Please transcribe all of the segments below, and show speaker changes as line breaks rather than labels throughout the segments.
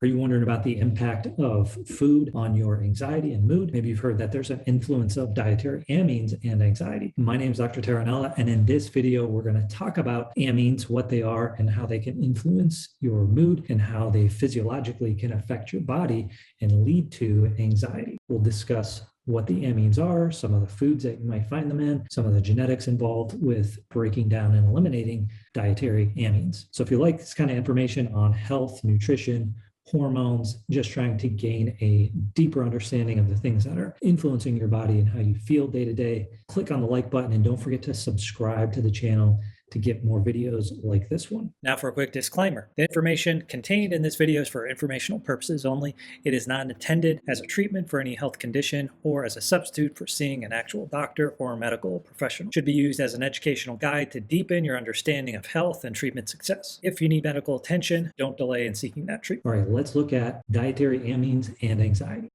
Are you wondering about the impact of food on your anxiety and mood? Maybe you've heard that there's an influence of dietary amines and anxiety. My name is Dr. Taranella, and in this video, we're going to talk about amines, what they are, and how they can influence your mood and how they physiologically can affect your body and lead to anxiety. We'll discuss what the amines are, some of the foods that you might find them in, some of the genetics involved with breaking down and eliminating dietary amines. So if you like this kind of information on health, nutrition, hormones, just trying to gain a deeper understanding of the things that are influencing your body and how you feel day to day, click on the like button and don't forget to subscribe to the channel to get more videos like this one. Now for a quick disclaimer. The information contained in this video is for informational purposes only. It is not intended as a treatment for any health condition or as a substitute for seeing an actual doctor or medical professional. It should be used as an educational guide to deepen your understanding of health and treatment success. If you need medical attention, don't delay in seeking that treatment. All right, let's look at dietary amines and anxiety.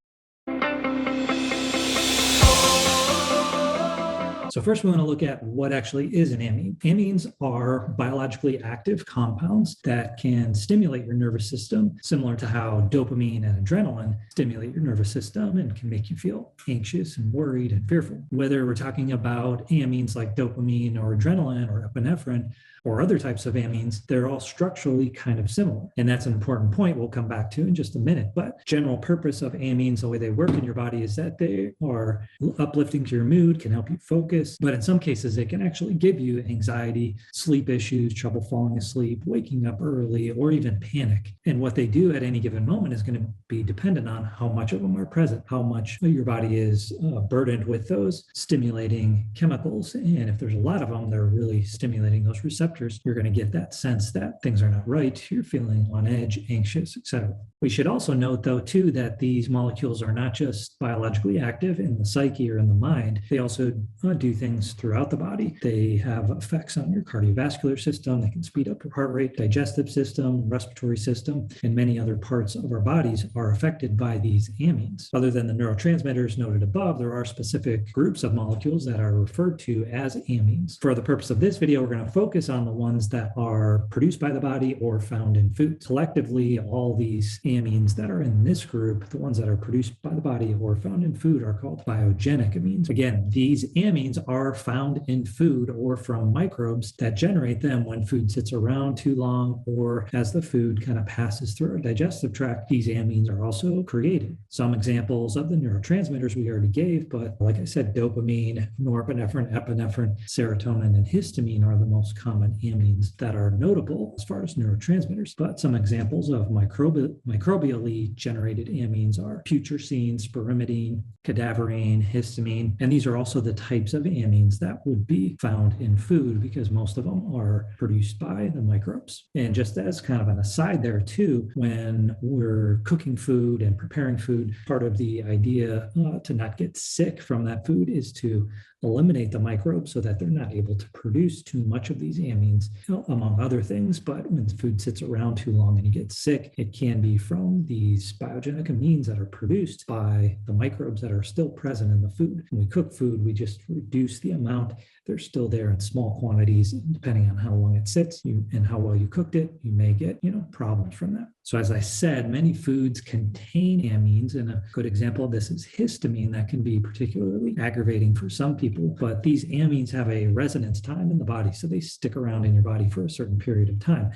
So first we want to look at what actually is an amine. Amines are biologically active compounds that can stimulate your nervous system, similar to how dopamine and adrenaline stimulate your nervous system and can make you feel anxious and worried and fearful. Whether we're talking about amines like dopamine or adrenaline or epinephrine or other types of amines, they're all structurally kind of similar. And that's an important point we'll come back to in just a minute. But general purpose of amines, the way they work in your body, is that they are uplifting to your mood, can help you focus. But in some cases, they can actually give you anxiety, sleep issues, trouble falling asleep, waking up early, or even panic. And what they do at any given moment is going to be dependent on how much of them are present, how much your body is burdened with those stimulating chemicals. And if there's a lot of them, they're really stimulating those receptors. You're going to get that sense that things are not right. You're feeling on edge, anxious, etc. We should also note, though, too, that these molecules are not just biologically active in the psyche or in the mind. They also do things throughout the body. They have effects on your cardiovascular system. They can speed up your heart rate, digestive system, respiratory system, and many other parts of our bodies are affected by these amines. Other than the neurotransmitters noted above, there are specific groups of molecules that are referred to as amines. For the purpose of this video, we're going to focus on the ones that are produced by the body or found in food. Collectively, all these amines that are in this group, the ones that are produced by the body or found in food, are called biogenic amines. Again, these amines are found in food or from microbes that generate them when food sits around too long or as the food kind of passes through our digestive tract. These amines are also created. Some examples of the neurotransmitters we already gave, but like I said, dopamine, norepinephrine, epinephrine, serotonin, and histamine are the most common amines that are notable as far as neurotransmitters. But some examples of microbially generated amines are putrescine, spirimidine, cadaverine, histamine, and these are also the types of amines that would be found in food because most of them are produced by the microbes. And just as kind of an aside there too, when we're cooking food and preparing food, part of the idea to not get sick from that food is to eliminate the microbes so that they're not able to produce too much of these amines, among other things. But when food sits around too long and you get sick, it can be from these biogenic amines that are produced by the microbes that are still present in the food. When we cook food, we just reduce the amount. They're still there in small quantities. Depending on how long it sits and how well you cooked it, you may get, problems from that. So as I said, many foods contain amines, and a good example of this is histamine. That can be particularly aggravating for some people, but these amines have a residence time in the body, so they stick around in your body for a certain period of time.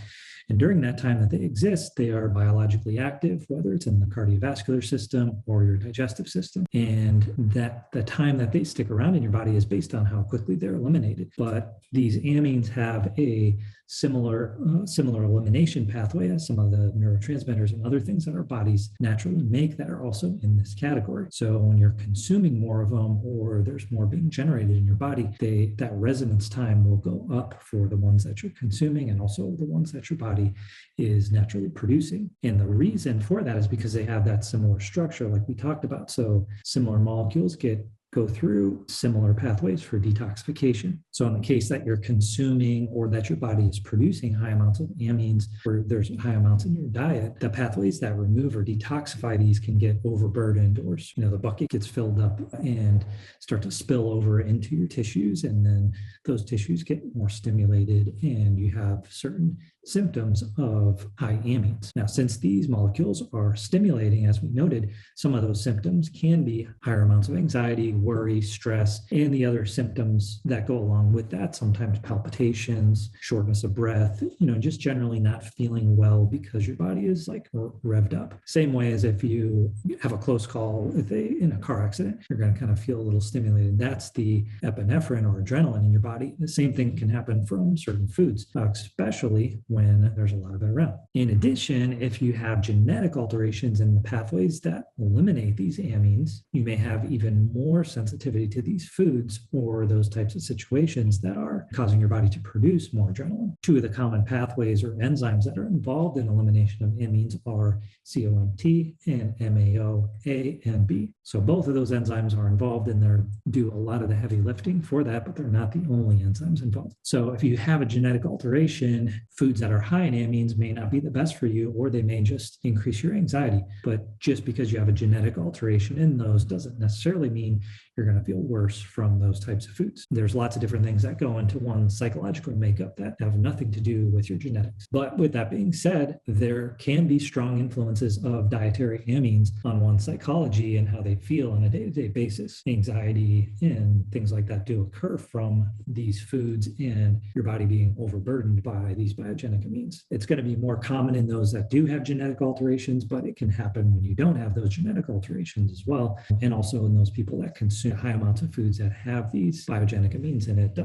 And during that time that they exist, they are biologically active, whether it's in the cardiovascular system or your digestive system. And that the time that they stick around in your body is based on how quickly they're eliminated. But these amines have a similar elimination pathway as some of the neurotransmitters and other things that our bodies naturally make that are also in this category. So when you're consuming more of them or there's more being generated in your body, that residence time will go up for the ones that you're consuming and also the ones that your body is naturally producing. And the reason for that is because they have that similar structure like we talked about. So similar molecules go through similar pathways for detoxification. So in the case that you're consuming or that your body is producing high amounts of amines or there's high amounts in your diet, the pathways that remove or detoxify these can get overburdened or, the bucket gets filled up and start to spill over into your tissues. And then those tissues get more stimulated and you have certain symptoms of high amines. Now, since these molecules are stimulating, as we noted, some of those symptoms can be higher amounts of anxiety, worry, stress, and the other symptoms that go along with that, sometimes palpitations, shortness of breath, just generally not feeling well because your body is like revved up. Same way as if you have a close call in a car accident, you're going to kind of feel a little stimulated. That's the epinephrine or adrenaline in your body. The same thing can happen from certain foods, especially when there's a lot of it around. In addition, if you have genetic alterations in the pathways that eliminate these amines, you may have even more sensitivity to these foods or those types of situations that are causing your body to produce more adrenaline. Two of the common pathways or enzymes that are involved in elimination of amines are COMT and MAO-A and B. So both of those enzymes are involved and they do a lot of the heavy lifting for that, but they're not the only enzymes involved. So if you have a genetic alteration, foods that are high in amines may not be the best for you, or they may just increase your anxiety. But just because you have a genetic alteration in those doesn't necessarily mean you're going to feel worse from those types of foods. There's lots of different things that go into one's psychological makeup that have nothing to do with your genetics. But with that being said, there can be strong influences of dietary amines on one's psychology and how they feel on a day-to-day basis. Anxiety and things like that do occur from these foods and your body being overburdened by these biogenic amines. It's going to be more common in those that do have genetic alterations, but it can happen when you don't have those genetic alterations as well. And also in those people that consume high amounts of foods that have these biogenic amines in it.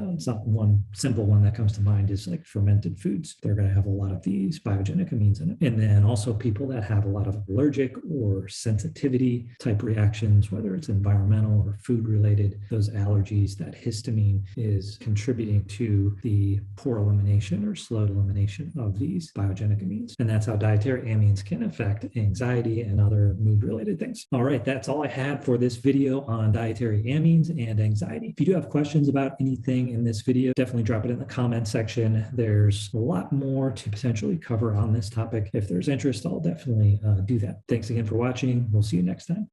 One simple one that comes to mind is like fermented foods. They're going to have a lot of these biogenic amines in it. And then also people that have a lot of allergic or sensitivity type reactions, whether it's environmental or food related, those allergies, that histamine is contributing to the poor elimination or slowed elimination of these biogenic amines. And that's how dietary amines can affect anxiety and other mood related things. All right, that's all I had for this video on dietary amines and anxiety. If you do have questions about anything in this video, definitely drop it in the comment section. There's a lot more to potentially cover on this topic. If there's interest, I'll definitely do that. Thanks again for watching. We'll see you next time.